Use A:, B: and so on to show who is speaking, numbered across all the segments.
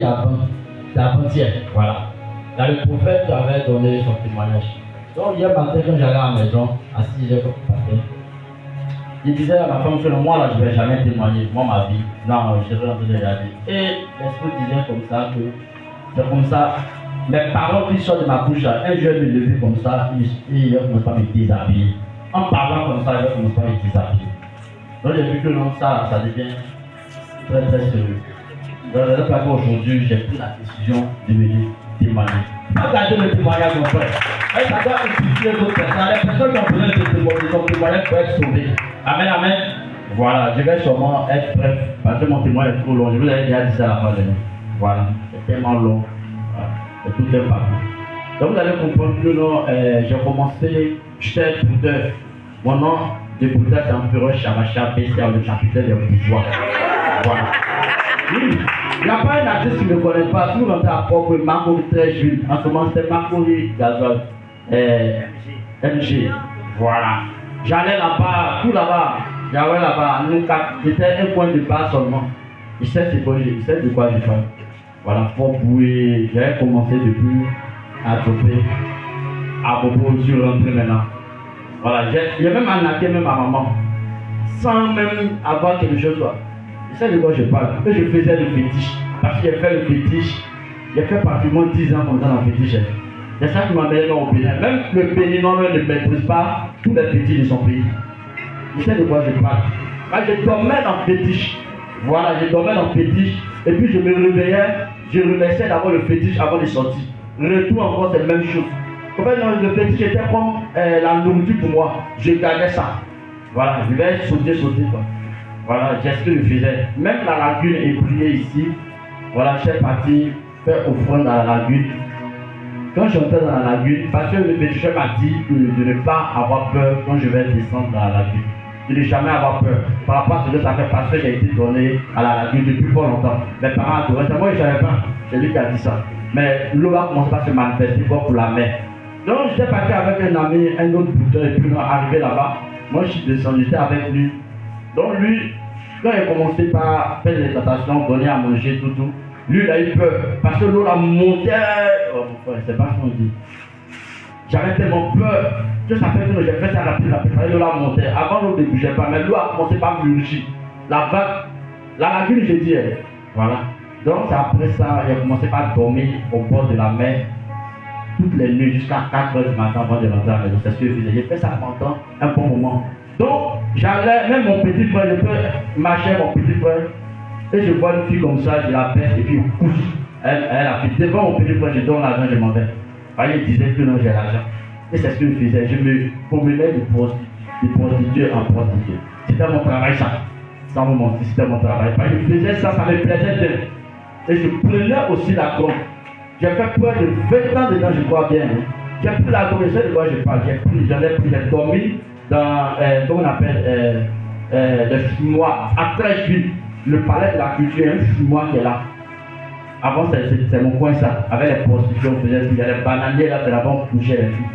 A: d'avant-hier, voilà. Là, le prophète avait donné son témoignage. Donc, hier matin, quand j'allais à la maison, à 6h comme matin, il disait à ma femme que moi, là, je ne vais jamais témoigner, moi, ma vie. Non, je serai en train de regarder. Et l'esprit disait comme ça que c'est comme ça, mes paroles qui sortent de ma bouche, là, un jour, je me lever comme ça, et il ne commence pas à me déshabiller. En parlant comme ça, il ne commence pas à me déshabiller. Donc, j'ai vu que non, ça devient très, très sérieux. Donc, c'est pour ça qu'aujourd'hui, j'ai pris la décision de venir témoigner. Pas garder le témoignage, mon frère. Ça doit étudier d'autres personnes. Les personnes qui ont besoin de témoigner, son témoignage pour être sauvé. Amen, amen. Voilà, je vais sûrement être bref parce que mon témoignage est trop long. Je vous avais déjà dit ça à la fin de l'année. Voilà, c'est tellement long. Voilà. C'est tout un parcours. Donc, vous allez comprendre que non, j'ai commencé, j'étais bouddheur. Mon nom de bouddha, c'est Empereur Shamacha Bessia, le capitaine des bourgeois. Voilà. Oui. Il n'y a pas un artiste qui ne me connaît pas. Si vous l'entendez à propos, Marco très jeune. En ce moment, c'était Marco Gazol. MG. Voilà. J'allais là-bas, tout là-bas. J'allais là-bas. J'étais un point de bas seulement. Je sais de quoi je fais. Voilà, Fort Boué. J'avais commencé depuis à choper. À propos, je suis rentré maintenant. Voilà, j'ai même arnaqué même ma maman. Sans même avoir quelque chose. Je sais de quoi je parle. Que je faisais le fétiche. Parce que j'ai fait le fétiche. J'ai fait pratiquement 10 ans comme ça dans le fétiche. C'est ça qui m'amenait au Bénin. Même le Béninois ne maîtrise pas tous les fétiches de son pays. Je sais de quoi je parle. Quand je dormais dans le fétiche. Voilà, je dormais dans le fétiche. Et puis je me réveillais. Je remerciais d'abord le fétiche avant de sortir. Retour encore, c'est la même chose. En fait, le fétiche était comme la nourriture pour moi. Je gardais ça. Voilà, je vais sauter quoi. Voilà, c'est ce que je faisais. Même la lagune est brillée ici. Voilà, je suis parti faire offrande à la lagune. Quand j'entrais dans la lagune, parce que le féticheur m'a dit de ne pas avoir peur quand je vais descendre dans la lagune. De ne jamais avoir peur. Par rapport à ce que ça fait, parce que j'ai été donné à la lagune depuis fort longtemps. Mes parents adoraient ça. Moi, je ne savais pas. C'est lui qui a dit ça. Mais l'eau a commencé à se manifester pour la mer. Donc, j'étais parti avec un ami, un autre bouton, et puis on est arrivé là-bas. Moi, je suis descendu, j'étais avec lui. Donc lui, quand il a commencé par faire des tentations, donner à manger, tout, lui il a eu peur. Parce que l'eau la montait. Oh mon frère, c'est pas ce qu'on dit. J'avais tellement peur que ça fait que j'ai fait ça rapidement, l'eau la montait. Avant l'eau ne bougeait pas, mais l'eau a commencé par mûrir. La vague, la lagune, j'ai dit, voilà. Donc c'est après ça, il a commencé par dormir au bord de la mer toutes les nuits jusqu'à 4h du matin avant de rentrer à la maison. C'est ce que je faisais. J'ai fait ça pendant un bon moment. Donc, j'allais, même mon petit frère, je peux marcher mon petit frère, et je vois une fille comme ça, je la baisse, et puis elle a fait devant mon petit frère, je donne l'argent, je m'en vais. Il disait que non, j'ai l'argent. Et c'est ce que je faisais, je me promenais de prostituée en prostituée. C'était mon travail, ça. Sans vous mentir, c'était mon travail. Je faisais ça, ça me plaisait bien. Et je prenais aussi la gomme. J'ai fait près de 20 ans dedans, je crois bien. J'ai pris la gomme, je sais de quoi je parle. J'ai dormi dans, comment on appelle, le fumoir, à Trècheville, le palais de la culture, un fumoir qui est là. Avant, c'est mon coin ça, avec les prostitutions, il y a les bananiers là, c'est là-bas on couchait les filles.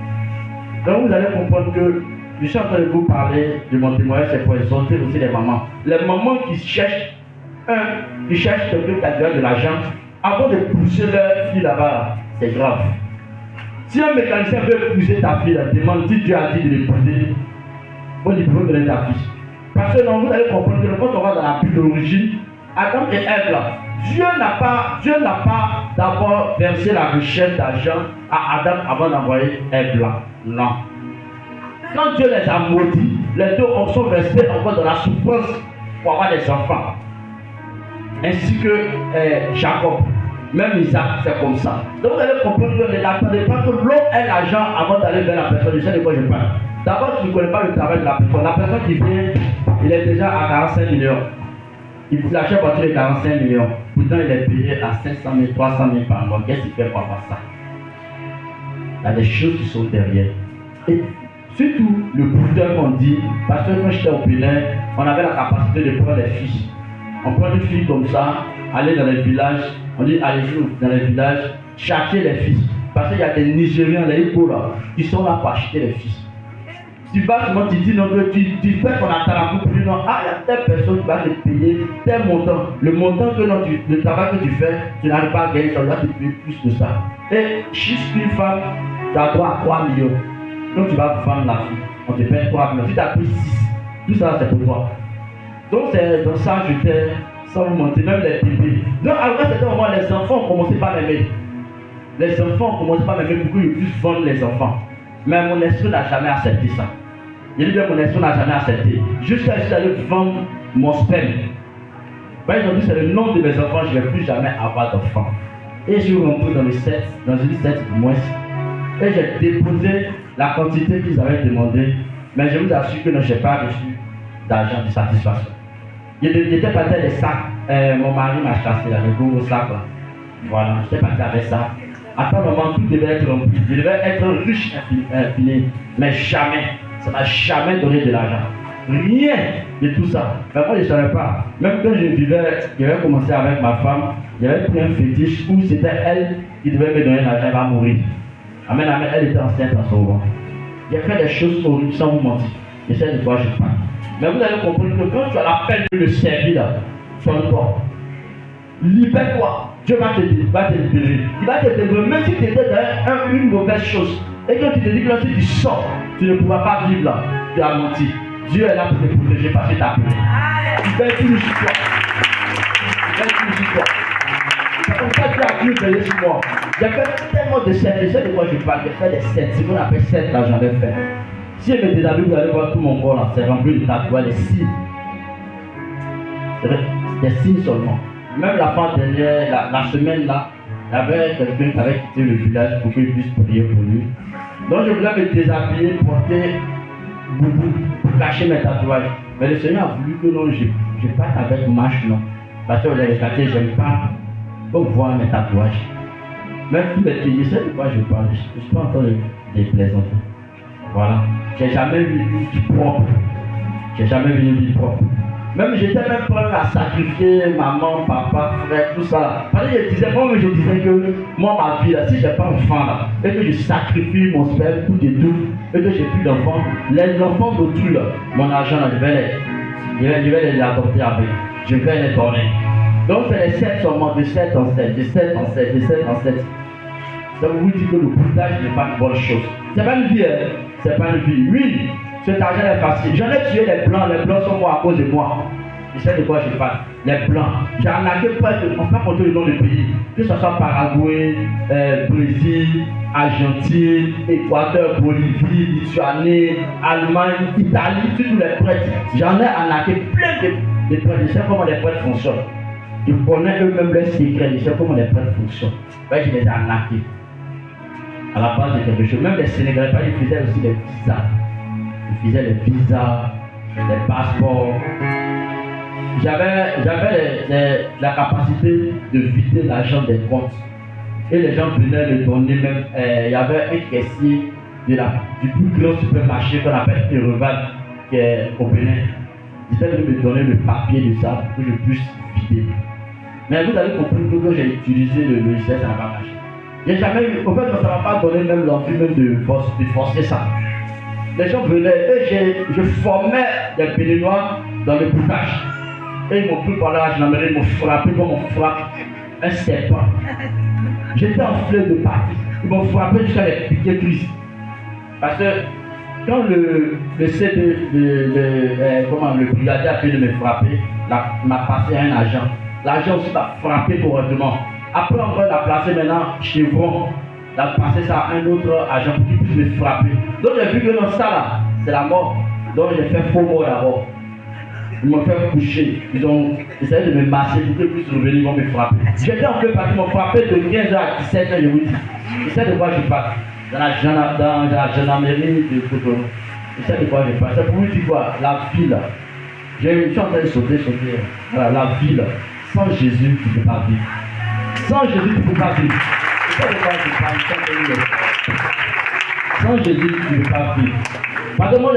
A: Donc vous allez comprendre que je suis en train de vous parler de mon témoignage, c'est pour exhorter aussi les mamans. Les mamans qui cherchent quelqu'un qui a déjà de l'argent, avant de pousser leur fille là-bas, c'est grave. Si un mécanicien veut pousser ta fille, demande si Dieu a dit de l'épouser. Bon, il peut donner ta fille. Parce que non, vous allez comprendre que quand on va dans la Bible d'origine, Adam et Ève là, Dieu n'a pas d'abord versé la richesse d'argent à Adam avant d'envoyer Ève là. Non. Quand Dieu les a maudits, les deux sont restés encore dans la souffrance pour avoir des enfants. Ainsi que Jacob. Même Isaac, c'est comme ça. Donc vous allez comprendre que ne l'attendez pas que l'homme ait l'argent avant d'aller vers la personne. Je sais de quoi je parle. D'abord, tu ne connais pas le travail de la personne. La personne qui vient, il est déjà à 45 millions. Il achète une voiture de 45 millions. Pourtant, il est payé à 500 000, 300 000 par mois. Qu'est-ce qu'il fait pour avoir ça? Il y a des choses qui sont derrière. Et surtout, le bouddha qu'on dit, parce que quand j'étais au Bénin, on avait la capacité de prendre des filles. On prend une fille comme ça, aller dans les villages, on dit allez-y dans les villages, chercher les filles. Parce qu'il y a des Nigériens, les Igbo là, qui sont là pour acheter les filles. Tu vas souvent, tu dis non, tu fais ton attarant pour dire non, il y a telle personne qui va te payer tel montant. Le montant que non, le travail que tu fais, tu n'arrives pas à gagner, ça doit te payer plus de ça. Et juste une femme, tu as droit à 3 millions. Donc tu vas vendre la fille, on te paye 3 millions. Si tu as pris 6, tout ça c'est pour toi. Donc c'est dans ça que j'étais, sans vous mentir, même les bébés. Donc à un certain moment, les enfants ont commencé par m'aimer. Les enfants ont commencé par m'aimer pour que je puisse vendre les enfants. Mais mon esprit n'a jamais accepté ça. Je dis bien mon esprit n'a jamais accepté. Jusqu'à ce que j'allais vendre mon sperme. Ils ont dit c'est le nom de mes enfants, je ne vais plus jamais avoir d'enfants. Et je suis rentré dans une 7 du moins. Et j'ai déposé la quantité qu'ils avaient demandé. Mais je vous assure que je n'ai pas reçu d'argent de satisfaction. J'étais parti avec des sacs. Mon mari m'a chassé là, le gros sac là. Voilà, j'étais parti avec ça. À un moment, tout devait être rempli. Je devais être riche infini. Mais jamais. Ça m'a jamais donné de l'argent. Rien de tout ça. Mais moi, je ne savais pas. Même quand j'avais commencé avec ma femme, j'avais pris un fétiche où c'était elle qui devait me donner l'argent, elle va mourir. Amen, amen, elle était enceinte en ce moment. J'ai fait des choses horribles sans vous mentir. Je sais de quoi je parle. Mais vous allez comprendre que quand tu as l'appel de le servir là, sonne-toi. Libère-toi. Dieu va te libérer. Il va te libérer. Même si tu étais dans une mauvaise chose. Et quand tu te dis que là, si tu sors, tu ne pourras pas vivre là. Tu as menti. Dieu est là pour te protéger parce que tu as appelé. Il veille toujours sur toi. Il veille toujours sur toi. C'est comme ça que Dieu a pu veiller sur moi. J'ai fait tellement de scènes. Je sais de quoi je parle. J'ai fait des scènes. Ce qu'on appelle scènes là, j'en ai fait. Si je me déshabille, vous allez voir tout mon corps là. C'est rempli de tatouages, des signes. C'est vrai, des signes seulement. Même la fin dernière, la semaine là, il y avait quelqu'un qui avait quitté le village pour qu'il puisse prier pour lui. Donc je voulais me déshabiller, porter boubou pour cacher mes tatouages. Mais le Seigneur a voulu que non, je parte avec marche non. Parce que vous avez regardé, je n'aime pas voir mes tatouages. Même si je sais de quoi je parle, je ne suis pas en train de plaisanter. Voilà. J'ai jamais vu une vie propre. J'ai jamais vu une vie propre. Même j'étais même prêt à sacrifier maman, papa, frère, tout ça. Parce que je disais que moi, ma vie, là, si je n'ai pas d'enfant là, et que je sacrifie mon sperme tout et tout, et que j'ai plus d'enfants, les enfants d'autrui là, mon argent là, je vais les apporter avec. Je vais les donner. Donc c'est les 7 seulement, de 7 en 7, de 7 en 7, de 7 en 7. Donc vous dites que le boutage n'est pas une bonne chose. C'est pas une vie, hein? C'est pas une vie. Oui, cet argent est facile. J'en ai tué les blancs sont morts à cause de moi. Je sais de quoi je parle. Les blancs. J'ai arnaqué pas de. On peut pas compter le nom de pays. Que ce soit Paraguay, Brésil, Argentine, Équateur, Bolivie, Lituanie, Allemagne, Italie, tous les prêtres. J'en ai arnaqué plein de prêtres. Je sais comment les prêtres fonctionnent. Je connais eux-mêmes leurs secrets. Je sais comment les prêtres fonctionnent. Ben, je les ai arnaqués. À la base de quelque chose. Même les Sénégalais, ils faisaient aussi des visas. Ils faisaient les visas, les passeports. J'avais la capacité de vider l'argent des comptes. Et les gens venaient le donner même. Il y avait un caissier du plus grand supermarché qu'on appelle Erevan, qui est au Bénin. Il était venu me donner le papier de ça pour que je puisse vider. Mais vous avez compris que quand j'ai utilisé le logiciel, ça n'a pas marché. J'ai jamais eu. En fait, ça ne m'a pas donné même l'envie même de forcer ça. Les gens venaient et je formais des Béninois dans le boutage. Et ils m'ont pris par là, ils m'ont frappé comme on frappe un serpent. J'étais en fleur de partie. Ils m'ont frappé jusqu'à les piquer prise. Parce que quand le brigadier a fait de me frapper, il m'a passé un agent. L'agent aussi m'a frappé correctement. Après, on va la placer maintenant chez vous. Il a passé ça à un autre agent pour qu'il puisse me frapper. Donc j'ai vu que dans ça là, c'est la mort. Donc j'ai fait faux mort d'abord. Ils m'ont fait coucher. Ils ont essayé de me masser pour qu'ils puissent revenir, ils vont me frapper. J'étais en fait parce qu'ils m'ont frappé de 15h à 17h, je vous dis. Je sais de quoi je parle. Dans la gendarmerie de Cotonou. Je sais de quoi je parle. C'est pour vous dire quoi? La vie là. Je suis en train de sauter. Voilà, la vie là. Sans Jésus, tu ne peux pas vivre. Sans Jésus, tu ne peux pas vivre. Je sais de quoi je parle. Sans Jésus, tu ne peux pas vivre. Parce que moi,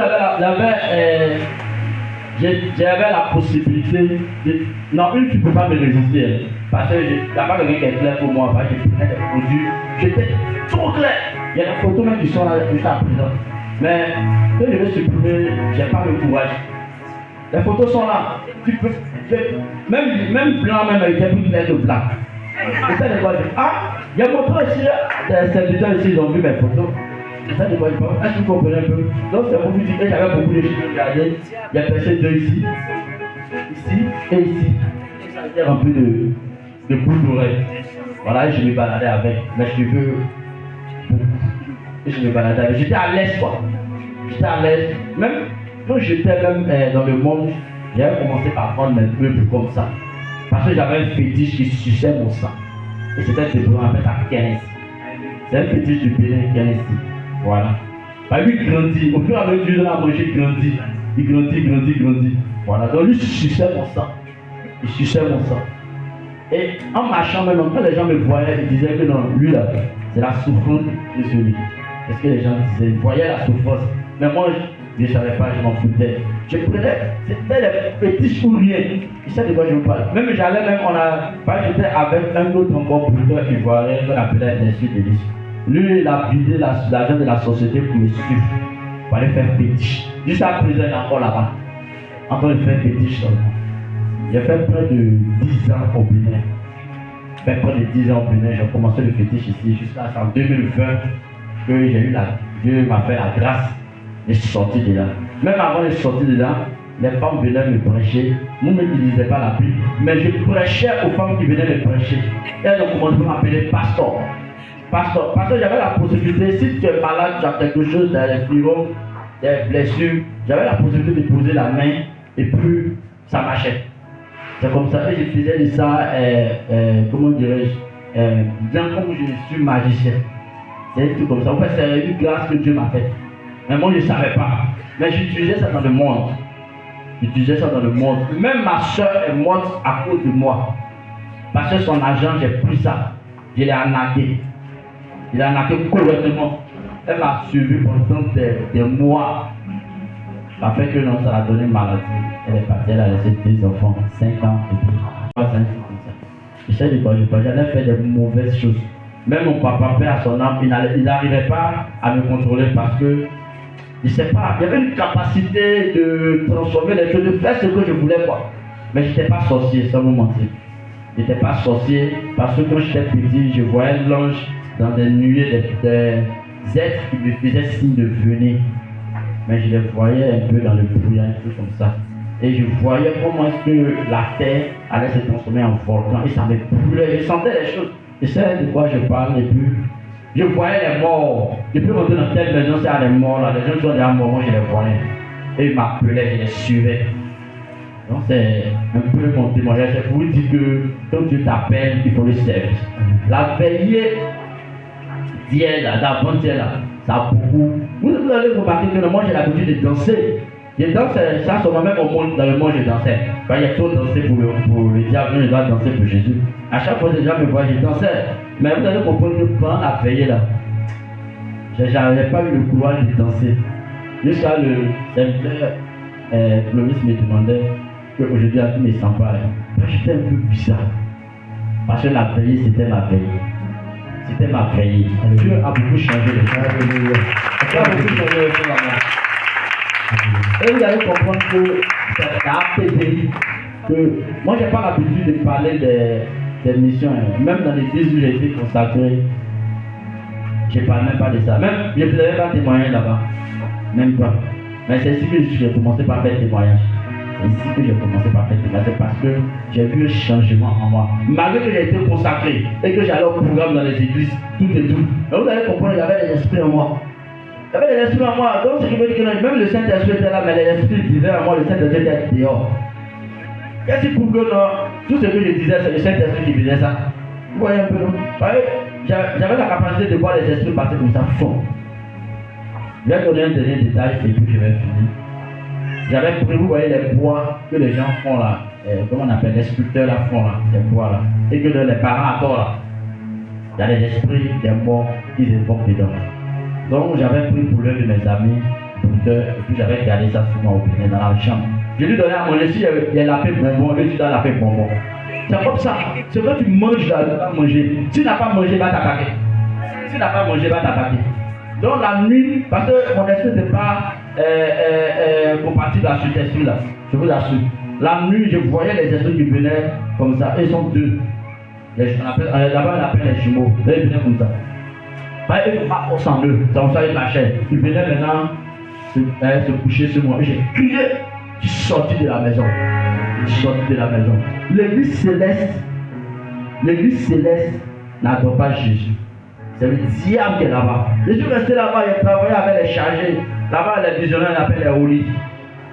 A: j'avais la possibilité de. Non, tu ne peux pas me résister. Parce que il n'y a pas quelqu'un qui est clair pour moi. Parce que je prenais des produits. J'étais trop clair. Il y a des photos même qui sont là juste à présent. Mais quand je vais supprimer, j'ai pas le courage. Les photos sont là. Tu peux, même blanc, même avec un peu de blanc. C'est ça de quoi je dis. Ah, il y a mon frère ici, des serviteurs ici, ils ont vu mes photos. C'est ça de quoi je parle. Est-ce que vous comprenez un peu? Donc c'est pour vous dire que j'avais beaucoup de choses à regarder. Il y a personne deux ici et ici. Ça était rempli de boules d'oreilles. Voilà, je me baladais avec mes cheveux beaucoup. Et je me baladais avec. J'étais à l'aise quoi. J'étais à l'aise. Même quand j'étais même dans le monde, j'avais commencé par prendre mes meubles comme ça. Parce que j'avais un fétiche qui suçait mon sang. Et c'était ce qu'on appelle à 15. C'est un fétiche du Bénin 15. Voilà. Bah, lui il grandit. Au fur et à mesure de la manger, il grandit. Il grandit. Voilà. Donc lui il suçait mon sang. Il suçait mon sang. Et en marchant maintenant, quand les gens me voyaient, ils disaient que non, lui là, c'est la souffrance de celui. Parce que les gens disaient, ils voyaient la souffrance. Mais moi, je ne savais pas, je m'en foutais. Je prenais, c'était les petits ou rien. Tu sais de quoi je vous parle. Même j'allais, j'étais avec un autre encore producteur ivoirien qu'on appelait Nessie Delis. Lui, il a vidé l'argent de la société pour me suivre. Pour aller faire fétiche. Jusqu'à présent, il est encore là-bas. Encore il fait fétiche seulement. J'ai fait près de 10 ans au Bénin. Près de 10 ans au Bénin, j'ai commencé le fétiche ici jusqu'à en 2020 que j'ai eu Dieu m'a fait la grâce. Je suis sorti de là. Même avant de sortir de là, les femmes venaient me prêcher. Moi, je ne lisais pas la Bible, mais je prêchais aux femmes qui venaient me prêcher. Et elles ont commencé à m'appeler pasteur. Parce que j'avais la possibilité, si tu es malade, tu as quelque chose, des fibromes, des blessures, j'avais la possibilité de poser la main et puis ça marchait. C'est comme ça que je faisais de ça, comment dirais-je, bien comme je suis magicien. C'est tout comme ça. En fait, c'est une grâce que Dieu m'a faite. Mais moi, je ne savais pas. Mais j'utilisais ça dans le monde. Même ma soeur est morte à cause de moi. Parce que son argent, j'ai pris ça. Je l'ai arnaqué. Il a arnaqué complètement. Elle m'a suivi pendant des mois. Ça fait que non, ça a donné une maladie. Elle est partie, elle a laissé 2 enfants, 5 ans et puis 3 ans comme ça. Je sais de quoi je parle. J'allais faire des mauvaises choses. Même mon papa, père à son âme, il n'arrivait pas à me contrôler parce que je ne sais pas, il y avait une capacité de transformer les choses, de faire ce que je voulais quoi. Mais je n'étais pas sorcier, sans vous mentir. Je n'étais pas sorcier parce que quand j'étais petit, je voyais l'ange dans des nuées, des êtres qui me faisaient signe de venir. Mais je les voyais un peu dans le brouillard, un peu comme ça. Et je voyais comment est-ce que la terre allait se transformer en volcan et ça me brûlait. Je sentais les choses. Je sais de quoi je parle et puis je voyais les morts. Je peux rentrer dans telle maison, c'est à les morts là. Les gens sont déjà morts, moi je les voyais. Et ils m'appelaient, je les suivais. Donc c'est un peu mon témoignage. C'est pour vous dire que quand Dieu t'appelle, il faut le servir. La veillée d'hier là, d'avant-hier là, ça a beaucoup. Vous allez remarquer que moi j'ai l'habitude de danser. Je danse, ça sur moi-même dans le monde je dansais. Quand il y a trop dansé pour le diable, je dois danser pour Jésus. À chaque fois que les gens me voient, je dansais. Mais vous allez comprendre que pendant la veillée là, je n'avais pas eu le courage de danser. Jusqu'à le serviteur Clovis me demandait qu'aujourd'hui à tous mes sympas, j'étais un peu bizarre. Parce que la veillée c'était ma veillée. C'était ma veillée. Dieu a beaucoup changé les gens. Dieu a beaucoup changé les gens là-bas. Et vous allez comprendre que ça a apaisé. Que moi, je n'ai pas l'habitude de parler des missions. Même dans l'église où j'ai été consacré, je ne parle même pas de ça. Même, je ne faisais pas témoigner là-bas. Même pas. Mais c'est ici que j'ai commencé par faire témoignage. C'est ici que j'ai commencé par faire témoignage. C'est parce que j'ai vu un changement en moi. Malgré que j'ai été consacré et que j'allais au programme dans les églises, tout et tout. Mais vous allez comprendre, il y avait des esprits en moi. Il y avait des esprits en moi. Donc, ce qui veut dire que même le Saint-Esprit était là, mais les esprits disaient à moi, le Saint-Esprit était dehors. Qu'est-ce qui prouve que non? Tout ce que je disais, c'est le Saint-Esprit qui faisait ça. Vous voyez un peu, non? J'avais la capacité de voir les esprits passer comme ça, fond. Je vais donner un dernier détail et puis je vais finir. J'avais pris, vous voyez les bois que les gens font là, comment on appelle, les sculpteurs là font là, les bois là, et que les parents attendent là. Il y a des esprits, des morts qui évoquent dedans. Donc j'avais pris pour l'un de mes amis, et puis j'avais gardé ça sur moi au Bénin dans la chambre. Je lui donnais à manger, si il y a la paix bonbon, et tu dois la paix bonbon. C'est comme ça. C'est quand tu manges là, tu vas manger. Si tu n'as pas mangé, il va t'attaquer. Si tu n'as pas mangé, il va t'attaquer. Donc la nuit, parce que mon esprit n'est pas compatible à cet esprit-là, je vous assure. La nuit, je voyais les esprits qui venaient comme ça, ils sont deux. Là-bas, on appelle les jumeaux. Là, ils venaient comme ça. Ils ne pas sans eux, c'est comme ça ils lâchaient. Ils venaient maintenant se coucher sur moi. J'ai crié, je suis sorti de la maison. Je suis sorti de la maison. L'église céleste n'adore pas Jésus. C'est le diable qui est là-bas. Je suis resté là-bas, j'ai travaillé avec les chargés. Là-bas, les visionnaires, on appelle les holy.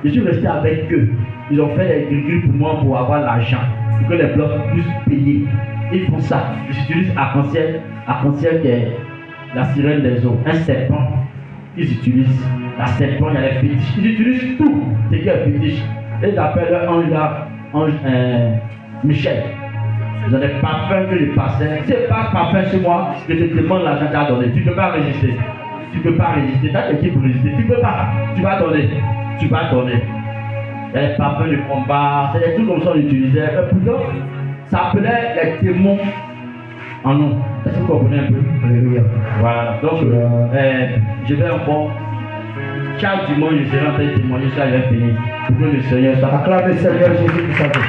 A: Je suis resté avec eux. Ils ont fait des gris pour moi pour avoir l'argent, pour que les blocs puissent payer. Ils font ça. Ils utilisent arc-en-ciel qui est la sirène des eaux, un serpent. Ils utilisent la serpent, il y a les fétiches. Ils utilisent tout ce qui est fétiche. Et ils appellent leur ange là, Michel. Ils ont des parfums que je passais. Si je passe parfum sur moi, je te demande l'argent que tu as donné. Tu ne peux pas résister. Tu ne peux pas résister. Tu as quelqu'un pour résister. Tu ne peux pas. Tu vas donner. Tu vas donner. Il y a des parfums de combat. C'est des trucs comme ça qu'on utilisait. Pourtant, ça appelait les démons en nous. Est-ce que vous comprenez un peu? Alléluia. Voilà. Donc, je vais encore. Chaque dimanche, je serai en train de témoigner ça, je vais finir. Pour que le Seigneur soit.
B: Acclame le Seigneur Jésus pour sa vie.